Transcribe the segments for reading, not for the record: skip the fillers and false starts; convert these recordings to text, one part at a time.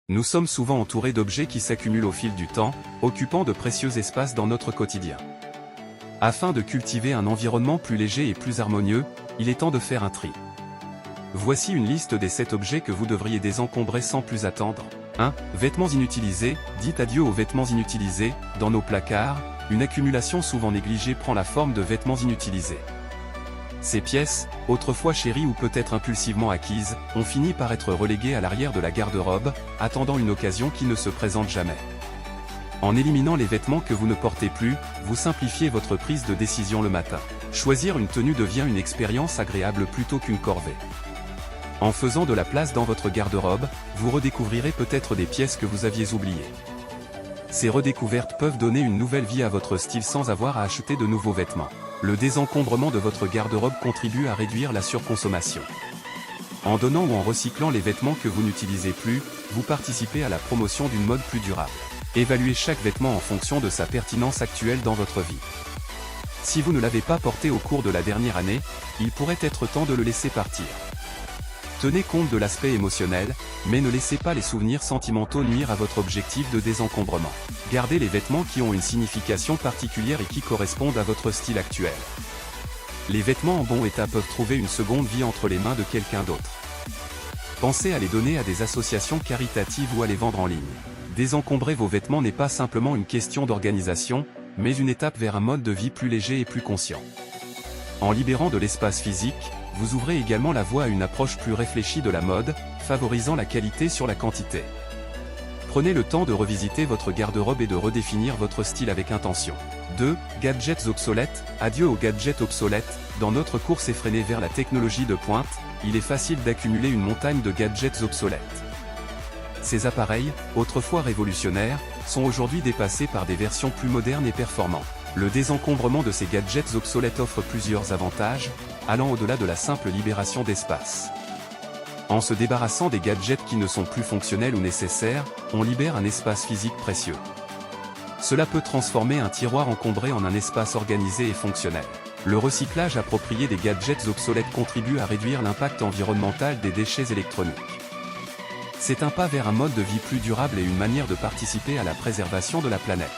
Nous sommes souvent entourés d'objets qui s'accumulent au fil du temps, occupant de précieux espaces dans notre quotidien. Afin de cultiver un environnement plus léger et plus harmonieux, il est temps de faire un tri. Voici une liste des 7 objets que vous devriez désencombrer sans plus attendre. 1. Vêtements inutilisés. Dites adieu aux vêtements inutilisés. Dans nos placards, une accumulation souvent négligée prend la forme de vêtements inutilisés. Ces pièces, autrefois chéries ou peut-être impulsivement acquises, ont fini par être reléguées à l'arrière de la garde-robe, attendant une occasion qui ne se présente jamais. En éliminant les vêtements que vous ne portez plus, vous simplifiez votre prise de décision le matin. Choisir une tenue devient une expérience agréable plutôt qu'une corvée. En faisant de la place dans votre garde-robe, vous redécouvrirez peut-être des pièces que vous aviez oubliées. Ces redécouvertes peuvent donner une nouvelle vie à votre style sans avoir à acheter de nouveaux vêtements. Le désencombrement de votre garde-robe contribue à réduire la surconsommation. En donnant ou en recyclant les vêtements que vous n'utilisez plus, vous participez à la promotion d'une mode plus durable. Évaluez chaque vêtement en fonction de sa pertinence actuelle dans votre vie. Si vous ne l'avez pas porté au cours de la dernière année, il pourrait être temps de le laisser partir. Tenez compte de l'aspect émotionnel, mais ne laissez pas les souvenirs sentimentaux nuire à votre objectif de désencombrement. Gardez les vêtements qui ont une signification particulière et qui correspondent à votre style actuel. Les vêtements en bon état peuvent trouver une seconde vie entre les mains de quelqu'un d'autre. Pensez à les donner à des associations caritatives ou à les vendre en ligne. Désencombrer vos vêtements n'est pas simplement une question d'organisation, mais une étape vers un mode de vie plus léger et plus conscient. En libérant de l'espace physique, vous ouvrez également la voie à une approche plus réfléchie de la mode, favorisant la qualité sur la quantité. Prenez le temps de revisiter votre garde-robe et de redéfinir votre style avec intention. 2. Gadgets obsolètes. Adieu aux gadgets obsolètes. Dans notre course effrénée vers la technologie de pointe, il est facile d'accumuler une montagne de gadgets obsolètes. Ces appareils, autrefois révolutionnaires, sont aujourd'hui dépassés par des versions plus modernes et performantes. Le désencombrement de ces gadgets obsolètes offre plusieurs avantages, allant au-delà de la simple libération d'espace. En se débarrassant des gadgets qui ne sont plus fonctionnels ou nécessaires, on libère un espace physique précieux. Cela peut transformer un tiroir encombré en un espace organisé et fonctionnel. Le recyclage approprié des gadgets obsolètes contribue à réduire l'impact environnemental des déchets électroniques. C'est un pas vers un mode de vie plus durable et une manière de participer à la préservation de la planète.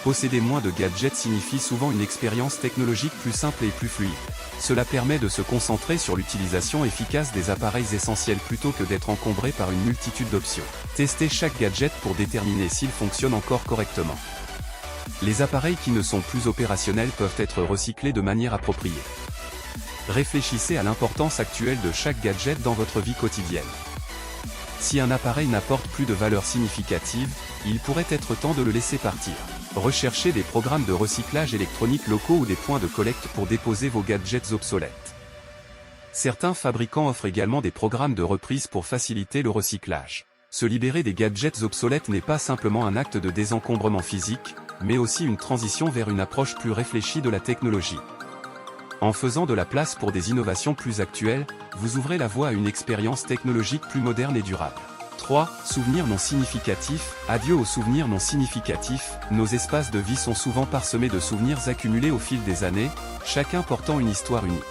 Posséder moins de gadgets signifie souvent une expérience technologique plus simple et plus fluide. Cela permet de se concentrer sur l'utilisation efficace des appareils essentiels plutôt que d'être encombré par une multitude d'options. Testez chaque gadget pour déterminer s'il fonctionne encore correctement. Les appareils qui ne sont plus opérationnels peuvent être recyclés de manière appropriée. Réfléchissez à l'importance actuelle de chaque gadget dans votre vie quotidienne. Si un appareil n'apporte plus de valeur significative, il pourrait être temps de le laisser partir. Recherchez des programmes de recyclage électronique locaux ou des points de collecte pour déposer vos gadgets obsolètes. Certains fabricants offrent également des programmes de reprise pour faciliter le recyclage. Se libérer des gadgets obsolètes n'est pas simplement un acte de désencombrement physique, mais aussi une transition vers une approche plus réfléchie de la technologie. En faisant de la place pour des innovations plus actuelles, vous ouvrez la voie à une expérience technologique plus moderne et durable. 3. Souvenirs non significatifs. Adieu aux souvenirs non significatifs. Nos espaces de vie sont souvent parsemés de souvenirs accumulés au fil des années, chacun portant une histoire unique.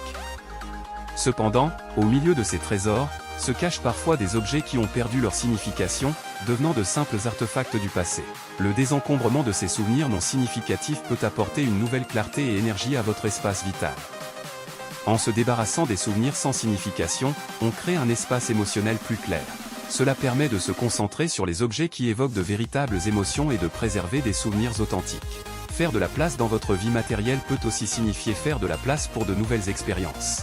Cependant, au milieu de ces trésors, se cachent parfois des objets qui ont perdu leur signification, devenant de simples artefacts du passé. Le désencombrement de ces souvenirs non significatifs peut apporter une nouvelle clarté et énergie à votre espace vital. En se débarrassant des souvenirs sans signification, on crée un espace émotionnel plus clair. Cela permet de se concentrer sur les objets qui évoquent de véritables émotions et de préserver des souvenirs authentiques. Faire de la place dans votre vie matérielle peut aussi signifier faire de la place pour de nouvelles expériences.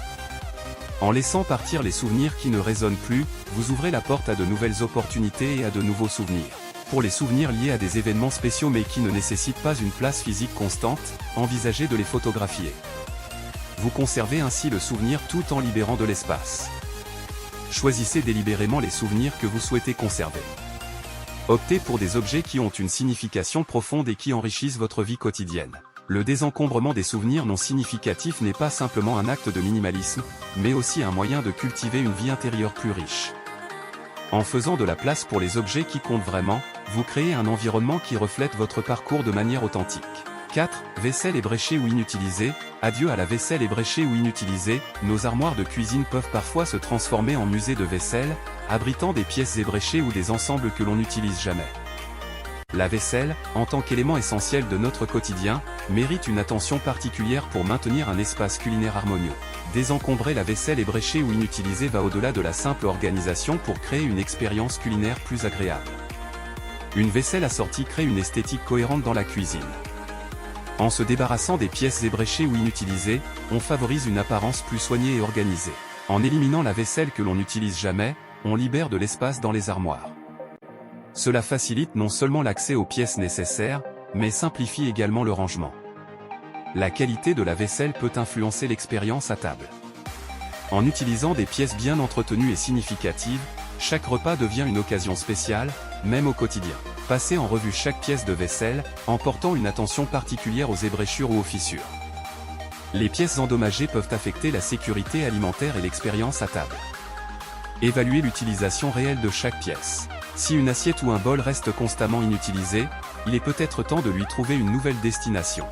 En laissant partir les souvenirs qui ne résonnent plus, vous ouvrez la porte à de nouvelles opportunités et à de nouveaux souvenirs. Pour les souvenirs liés à des événements spéciaux mais qui ne nécessitent pas une place physique constante, envisagez de les photographier. Vous conservez ainsi le souvenir tout en libérant de l'espace. Choisissez délibérément les souvenirs que vous souhaitez conserver. Optez pour des objets qui ont une signification profonde et qui enrichissent votre vie quotidienne. Le désencombrement des souvenirs non significatifs n'est pas simplement un acte de minimalisme, mais aussi un moyen de cultiver une vie intérieure plus riche. En faisant de la place pour les objets qui comptent vraiment, vous créez un environnement qui reflète votre parcours de manière authentique. 4. Vaisselle ébréchée ou inutilisée. Adieu à la vaisselle ébréchée ou inutilisée, nos armoires de cuisine peuvent parfois se transformer en musée de vaisselle, abritant des pièces ébréchées ou des ensembles que l'on n'utilise jamais. La vaisselle, en tant qu'élément essentiel de notre quotidien, mérite une attention particulière pour maintenir un espace culinaire harmonieux. Désencombrer la vaisselle ébréchée ou inutilisée va au-delà de la simple organisation pour créer une expérience culinaire plus agréable. Une vaisselle assortie crée une esthétique cohérente dans la cuisine. En se débarrassant des pièces ébréchées ou inutilisées, on favorise une apparence plus soignée et organisée. En éliminant la vaisselle que l'on n'utilise jamais, on libère de l'espace dans les armoires. Cela facilite non seulement l'accès aux pièces nécessaires, mais simplifie également le rangement. La qualité de la vaisselle peut influencer l'expérience à table. En utilisant des pièces bien entretenues et significatives, chaque repas devient une occasion spéciale, même au quotidien. Passez en revue chaque pièce de vaisselle, en portant une attention particulière aux ébréchures ou aux fissures. Les pièces endommagées peuvent affecter la sécurité alimentaire et l'expérience à table. Évaluez l'utilisation réelle de chaque pièce. Si une assiette ou un bol reste constamment inutilisé, il est peut-être temps de lui trouver une nouvelle destination.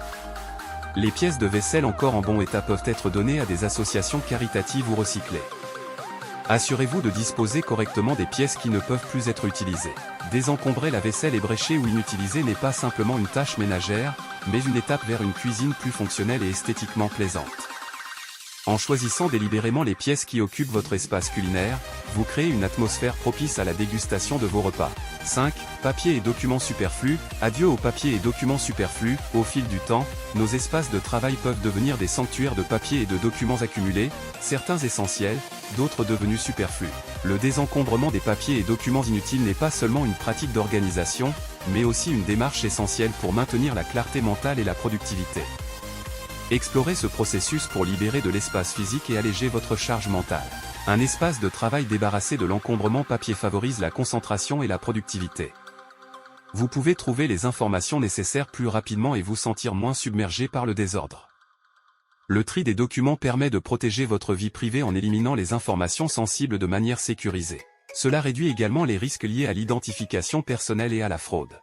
Les pièces de vaisselle encore en bon état peuvent être données à des associations caritatives ou recyclées. Assurez-vous de disposer correctement des pièces qui ne peuvent plus être utilisées. Désencombrer la vaisselle ébréchée ou inutilisée n'est pas simplement une tâche ménagère, mais une étape vers une cuisine plus fonctionnelle et esthétiquement plaisante. En choisissant délibérément les pièces qui occupent votre espace culinaire, vous créez une atmosphère propice à la dégustation de vos repas. 5. Papier et documents superflus. Adieu aux papiers et documents superflus. Au fil du temps, nos espaces de travail peuvent devenir des sanctuaires de papier et de documents accumulés, certains essentiels, d'autres devenus superflus. Le désencombrement des papiers et documents inutiles n'est pas seulement une pratique d'organisation, mais aussi une démarche essentielle pour maintenir la clarté mentale et la productivité. Explorez ce processus pour libérer de l'espace physique et alléger votre charge mentale. Un espace de travail débarrassé de l'encombrement papier favorise la concentration et la productivité. Vous pouvez trouver les informations nécessaires plus rapidement et vous sentir moins submergé par le désordre. Le tri des documents permet de protéger votre vie privée en éliminant les informations sensibles de manière sécurisée. Cela réduit également les risques liés à l'identification personnelle et à la fraude.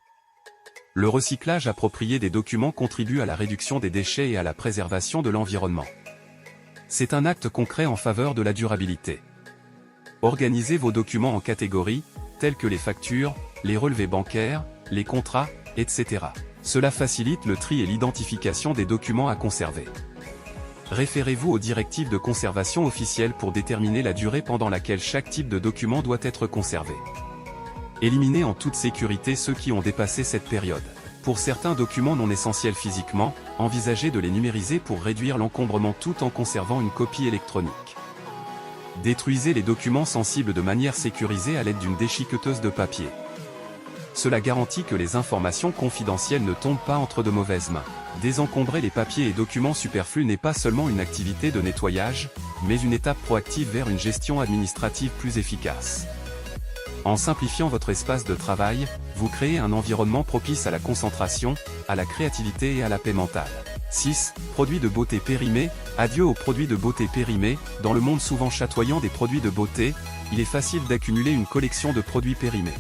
Le recyclage approprié des documents contribue à la réduction des déchets et à la préservation de l'environnement. C'est un acte concret en faveur de la durabilité. Organisez vos documents en catégories, telles que les factures, les relevés bancaires, les contrats, etc. Cela facilite le tri et l'identification des documents à conserver. Référez-vous aux directives de conservation officielles pour déterminer la durée pendant laquelle chaque type de document doit être conservé. Éliminez en toute sécurité ceux qui ont dépassé cette période. Pour certains documents non essentiels physiquement, envisagez de les numériser pour réduire l'encombrement tout en conservant une copie électronique. Détruisez les documents sensibles de manière sécurisée à l'aide d'une déchiqueteuse de papier. Cela garantit que les informations confidentielles ne tombent pas entre de mauvaises mains. Désencombrer les papiers et documents superflus n'est pas seulement une activité de nettoyage, mais une étape proactive vers une gestion administrative plus efficace. En simplifiant votre espace de travail, vous créez un environnement propice à la concentration, à la créativité et à la paix mentale. 6. Produits de beauté périmés. Adieu aux produits de beauté périmés. Dans le monde souvent chatoyant des produits de beauté, il est facile d'accumuler une collection de produits périmés.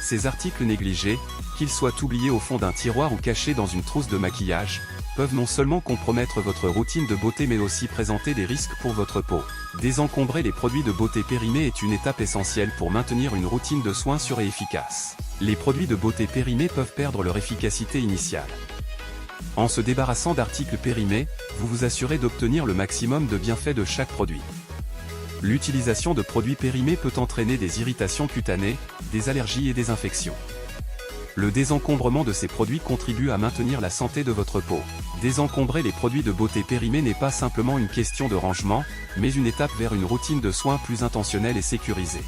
Ces articles négligés, qu'ils soient oubliés au fond d'un tiroir ou cachés dans une trousse de maquillage, peuvent non seulement compromettre votre routine de beauté mais aussi présenter des risques pour votre peau. Désencombrer les produits de beauté périmés est une étape essentielle pour maintenir une routine de soins sûre et efficace. Les produits de beauté périmés peuvent perdre leur efficacité initiale. En se débarrassant d'articles périmés, vous vous assurez d'obtenir le maximum de bienfaits de chaque produit. L'utilisation de produits périmés peut entraîner des irritations cutanées, des allergies et des infections. Le désencombrement de ces produits contribue à maintenir la santé de votre peau. Désencombrer les produits de beauté périmés n'est pas simplement une question de rangement, mais une étape vers une routine de soins plus intentionnelle et sécurisée.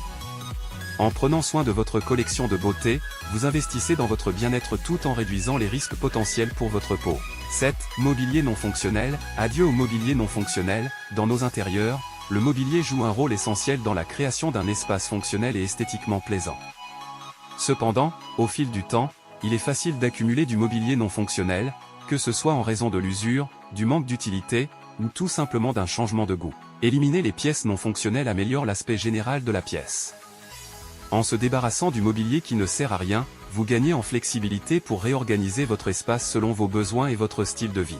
En prenant soin de votre collection de beauté, vous investissez dans votre bien-être tout en réduisant les risques potentiels pour votre peau. 7. Mobilier non fonctionnel. Adieu au mobilier non fonctionnel. Dans nos intérieurs, le mobilier joue un rôle essentiel dans la création d'un espace fonctionnel et esthétiquement plaisant. Cependant, au fil du temps, il est facile d'accumuler du mobilier non fonctionnel, que ce soit en raison de l'usure, du manque d'utilité, ou tout simplement d'un changement de goût. Éliminer les pièces non fonctionnelles améliore l'aspect général de la pièce. En se débarrassant du mobilier qui ne sert à rien, vous gagnez en flexibilité pour réorganiser votre espace selon vos besoins et votre style de vie.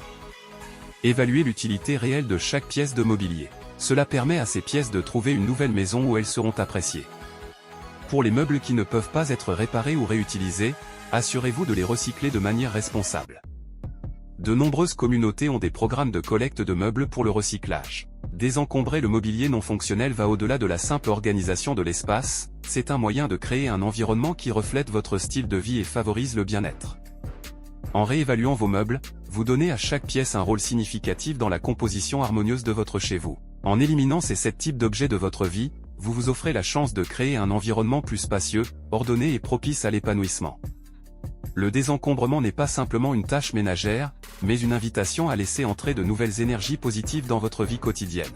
Évaluez l'utilité réelle de chaque pièce de mobilier. Cela permet à ces pièces de trouver une nouvelle maison où elles seront appréciées. Pour les meubles qui ne peuvent pas être réparés ou réutilisés, assurez-vous de les recycler de manière responsable. De nombreuses communautés ont des programmes de collecte de meubles pour le recyclage. Désencombrer le mobilier non fonctionnel va au-delà de la simple organisation de l'espace, c'est un moyen de créer un environnement qui reflète votre style de vie et favorise le bien-être. En réévaluant vos meubles, vous donnez à chaque pièce un rôle significatif dans la composition harmonieuse de votre chez vous. En éliminant ces 7 types d'objets de votre vie, vous vous offrez la chance de créer un environnement plus spacieux, ordonné et propice à l'épanouissement. Le désencombrement n'est pas simplement une tâche ménagère, mais une invitation à laisser entrer de nouvelles énergies positives dans votre vie quotidienne.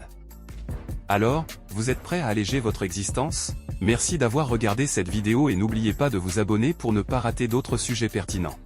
Alors, vous êtes prêt à alléger votre existence? Merci d'avoir regardé cette vidéo et n'oubliez pas de vous abonner pour ne pas rater d'autres sujets pertinents.